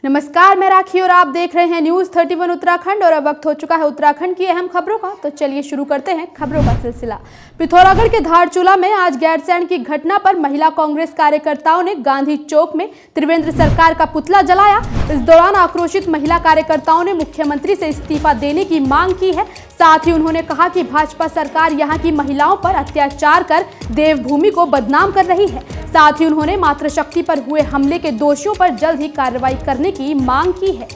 नमस्कार, मैं राखी और आप देख रहे हैं न्यूज़ 31 उत्तराखंड। और अब वक्त हो चुका है उत्तराखंड की अहम खबरों का, तो चलिए शुरू करते हैं खबरों का सिलसिला। पिथौरागढ़ के धारचूला में आज गैरसैंण की घटना पर महिला कांग्रेस कार्यकर्ताओं ने गांधी चौक में त्रिवेंद्र सरकार का पुतला जलाया। इस दौरान आक्रोशित महिला कार्यकर्ताओं ने मुख्यमंत्री से इस्तीफा देने की मांग की है। साथ ही उन्होंने कहा कि भाजपा सरकार यहां की महिलाओं पर अत्याचार कर देवभूमि को बदनाम कर रही है। साथ ही उन्होंने मातृशक्ति पर हुए हमले के दोषियों पर जल्द ही कार्रवाई करने की मांग की है।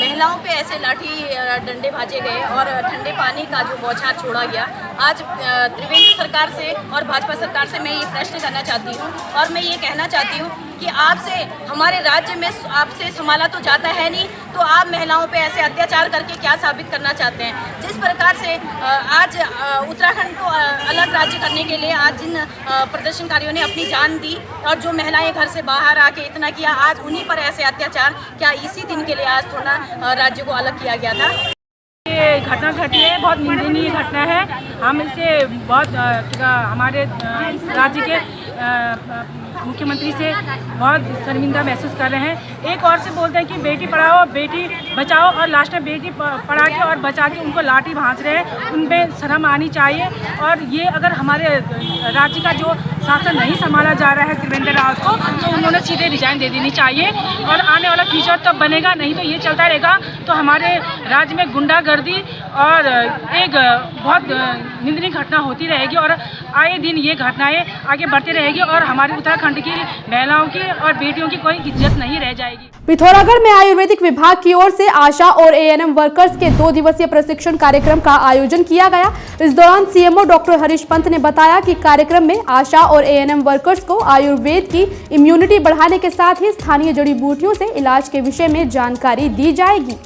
महिलाओं पे ऐसे लाठी डंडे भाजे गए और ठंडे पानी का जो बौछार छोड़ा गया। आज त्रिवेंद्र सरकार से और भाजपा सरकार से मैं ये प्रश्न करना चाहती हूँ और मैं ये कहना चाहती हूँ कि आपसे हमारे राज्य में आपसे संभाला तो जाता है नहीं, तो आप महिलाओं पे ऐसे अत्याचार करके क्या साबित करना चाहते हैं। जिस प्रकार से आज उत्तराखंड को अलग राज्य करने के लिए आज जिन प्रदर्शनकारियों ने अपनी जान दी और जो महिलाएं घर से बाहर आके इतना किया, आज उन्हीं पर ऐसे अत्याचार, क्या इसी दिन के लिए आज थोड़ा राज्य को अलग किया गया था। ये घटना घटी है, बहुत निंदनीय घटना है। हम इसे बहुत हमारे राज्य के मुख्यमंत्री से बहुत शर्मिंदा महसूस कर रहे हैं। एक और से बोलते हैं कि बेटी पढ़ाओ बेटी बचाओ और लास्ट में बेटी पढ़ा के और बचा के उनको लाठी भांज रहे हैं। उनमें शर्म आनी चाहिए। और ये अगर हमारे राज्य का जो शासन नहीं संभाला जा रहा है त्रिवेंद्र रावत को, तो उन्होंने सीधे रिजाइन दे देनी चाहिए और आने वाला फ्यूचर तब बनेगा। नहीं तो ये चलता रहेगा तो हमारे राज्य में गुंडागर्दी और एक बहुत निंदनीय घटना होती रहेगी और आए दिन ये घटनाएं आगे बढ़ती रहेगी और हमारे उत्तराखंड की महिलाओं की और बेटियों की कोई इज्जत नहीं रह जाएगी। पिथौरागढ़ में आयुर्वेदिक विभाग की ओर से आशा और एएनएम वर्कर्स के 2 दिवसीय प्रशिक्षण कार्यक्रम का आयोजन किया गया। इस दौरान सीएमओ डॉक्टर हरीश पंत ने बताया कि कार्यक्रम में आशा और एएनएम वर्कर्स को आयुर्वेद की इम्यूनिटी बढ़ाने के साथ ही स्थानीय जड़ी बूटियों से इलाज के विषय में जानकारी दी जाएगी।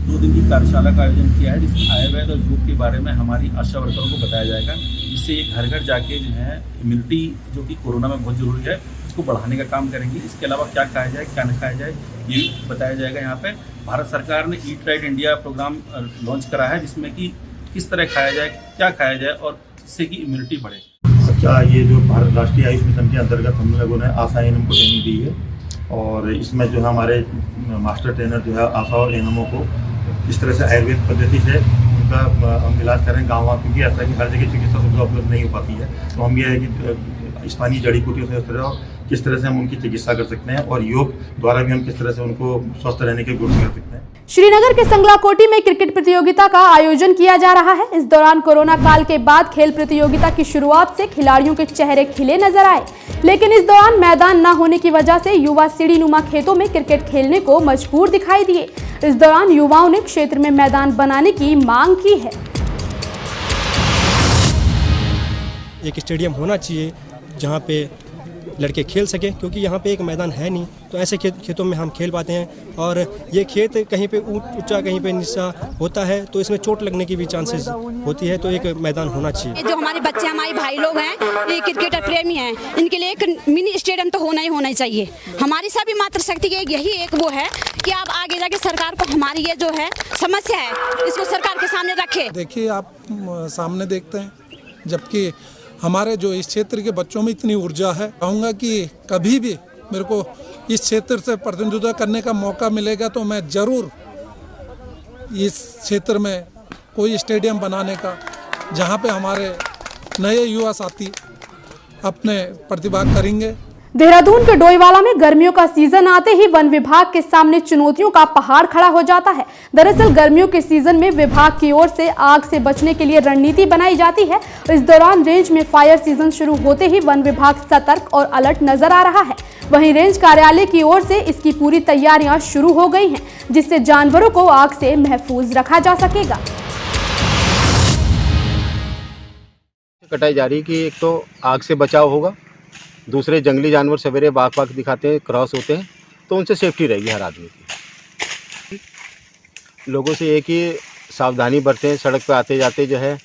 2 दिन की कार्यशाला का आयोजन किया है, जिसमें आयुर्वेद और योग के बारे में हमारी आशा वर्करों को बताया जाएगा, जिससे ये घर घर जाके जो है इम्यूनिटी जो कि कोरोना में बहुत ज़रूरी है उसको बढ़ाने का काम करेंगे। इसके अलावा क्या खाया जाए क्या न खाया जाए ये बताया जाएगा। यहाँ पे भारत सरकार ने eat right India programme launch करा है, जिसमें कि किस तरह खाया जाए क्या खाया जाए और जिससे कि इम्यूनिटी बढ़े। अच्छा, ये जो भारत राष्ट्रीय आयुष मिशन के अंतर्गत हम लोगों ने आशा एएनएम को ट्रेनिंग दी है और इसमें जो है हमारे मास्टर ट्रेनर जो है आशा और एएनएमओ को इस तरह से आयुर्वेद पद्धति से उनका हम इलाज करें गाँव, क्योंकि ऐसा कि हर जगह चिकित्सा सुविधा उपलब्ध नहीं हो पाती है। तो हम ये है कि स्थानीय जड़ी बूटियों से किस तरह से हम उनकी चिकित्सा कर सकते हैं और योग द्वारा भी हम किस तरह से उनको स्वस्थ रहने के गुण कर सकते हैं। श्रीनगर के संगलाकोटी में क्रिकेट प्रतियोगिता का आयोजन किया जा रहा है। इस दौरान कोरोना काल के बाद खेल प्रतियोगिता की शुरुआत से खिलाड़ियों के चेहरे खिले नजर आए, लेकिन इस दौरान मैदान न होने की वजह से युवा सीढ़ीनुमा खेतों में क्रिकेट खेलने को मजबूर दिखाई दिए। इस दौरान युवाओं ने क्षेत्र में मैदान बनाने की मांग की है। एक स्टेडियम होना चाहिए जहाँ पे लड़के खेल सके, क्योंकि यहाँ पे एक मैदान है नहीं, तो ऐसे खेतों में हम खेल पाते हैं। और ये खेत कहीं पे ऊंचा कहीं पे नीचा होता है, तो इसमें चोट लगने की भी चांसेस होती है, तो एक मैदान होना चाहिए। जो हमारे बच्चे हमारे भाई लोग हैं, ये क्रिकेटर प्रेमी हैं, इनके लिए एक मिनी स्टेडियम तो होना ही चाहिए। हमारी सभी मातृशक्ति के यही एक वो है कि आप आगे जाके सरकार को हमारी ये जो है समस्या है इसको सरकार के सामने रखे। देखिए, आप सामने देखते हैं, जबकि हमारे जो इस क्षेत्र के बच्चों में इतनी ऊर्जा है। कहूँगा कि कभी भी मेरे को इस क्षेत्र से प्रतिनिधित्व करने का मौका मिलेगा तो मैं ज़रूर इस क्षेत्र में कोई स्टेडियम बनाने का, जहाँ पे हमारे नए युवा साथी अपने प्रतिभा करेंगे। देहरादून के डोईवाला में गर्मियों का सीजन आते ही वन विभाग के सामने चुनौतियों का पहाड़ खड़ा हो जाता है। दरअसल गर्मियों के सीजन में विभाग की ओर से आग से बचने के लिए रणनीति बनाई जाती है। इस दौरान रेंज में फायर सीजन शुरू होते ही वन विभाग सतर्क और अलर्ट नजर आ रहा है। वहीं रेंज कार्यालय की ओर से इसकी पूरी तैयारियां शुरू हो गई हैं, जिससे जानवरों को आग से महफूज रखा जा सकेगा। कटाई जा रही है कि एक तो आग से बचाव होगा, दूसरे जंगली जानवर सवेरे बाघ दिखाते हैं, क्रॉस होते हैं, तो उनसे सेफ्टी रहेगी हर आदमी की। लोगों से एक ही सावधानी बरतें, सड़क पर आते जाते जो है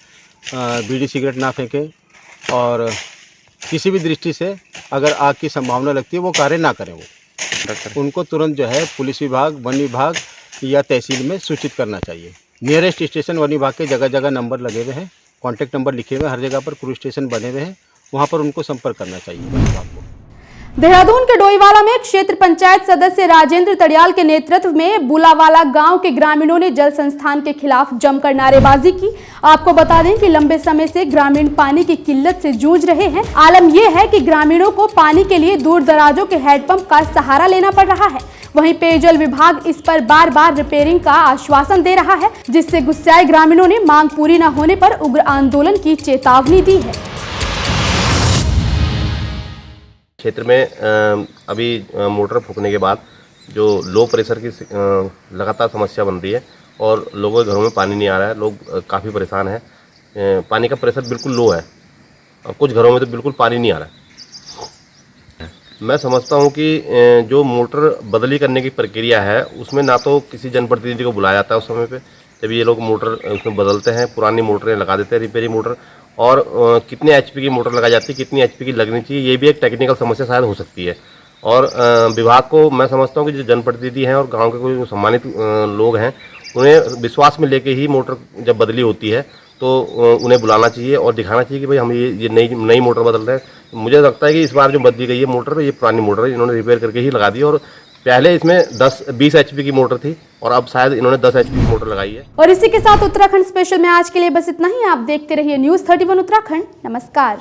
बीड़ी सिगरेट ना फेंकें और किसी भी दृष्टि से अगर आग की संभावना लगती है वो कार्य ना करें। वो उनको तुरंत जो है पुलिस विभाग, वन विभाग या तहसील में सूचित करना चाहिए। नियरेस्ट स्टेशन वन विभाग के जगह जगह नंबर लगे हुए हैं, कॉन्टैक्ट नंबर लिखे हुए हैं, हर जगह पर क्रू स्टेशन बने हुए हैं वहाँ पर उनको संपर्क करना चाहिए वन विभाग को। देहरादून के डोईवाला में क्षेत्र पंचायत सदस्य राजेंद्र तड़ियाल के नेतृत्व में बुलावाला गांव के ग्रामीणों ने जल संस्थान के खिलाफ जमकर नारेबाजी की। आपको बता दें कि लंबे समय से ग्रामीण पानी की किल्लत से जूझ रहे हैं। आलम यह है कि ग्रामीणों को पानी के लिए दूर दराजों के हैंडपंप का सहारा लेना पड़ रहा है। वहीं पेयजल विभाग इस पर बार बार रिपेयरिंग का आश्वासन दे रहा है, जिससे गुस्साए ग्रामीणों ने मांग पूरी न होने पर उग्र आंदोलन की चेतावनी दी है। क्षेत्र में अभी मोटर फूकने के बाद जो लो प्रेशर की लगातार समस्या बन रही है और लोगों के घरों में पानी नहीं आ रहा है। लोग काफ़ी परेशान हैं। पानी का प्रेशर बिल्कुल लो है और कुछ घरों में तो बिल्कुल पानी नहीं आ रहा है। मैं समझता हूं कि जो मोटर बदली करने की प्रक्रिया है उसमें ना तो किसी जनप्रतिनिधि को बुलाया जाता है उस समय पे, जब ये लोग मोटर उसमें बदलते हैं, पुरानी मोटरें लगा देते हैं रिपेयरिंग मोटर, और कितने एचपी की मोटर लगाई जाती है, कितनी एचपी की लगनी चाहिए, ये भी एक टेक्निकल समस्या शायद हो सकती है। और विभाग को मैं समझता हूँ कि जो जनप्रतिनिधि हैं और गांव के कोई सम्मानित लोग हैं, उन्हें विश्वास में लेके ही मोटर जब बदली होती है तो उन्हें बुलाना चाहिए और दिखाना चाहिए कि भाई हम ये नई मोटर बदल रहे हैं। मुझे लगता है कि इस बार जो बदली गई है मोटर, ये पुरानी मोटर है, इन्होंने रिपेयर करके ही लगा दी। और पहले इसमें 10-20 एचपी की मोटर थी और अब शायद इन्होंने 10 एचपी की मोटर लगाई है। और इसी के साथ उत्तराखंड स्पेशल में आज के लिए बस इतना ही। आप देखते रहिए न्यूज़ 31 उत्तराखंड। नमस्कार।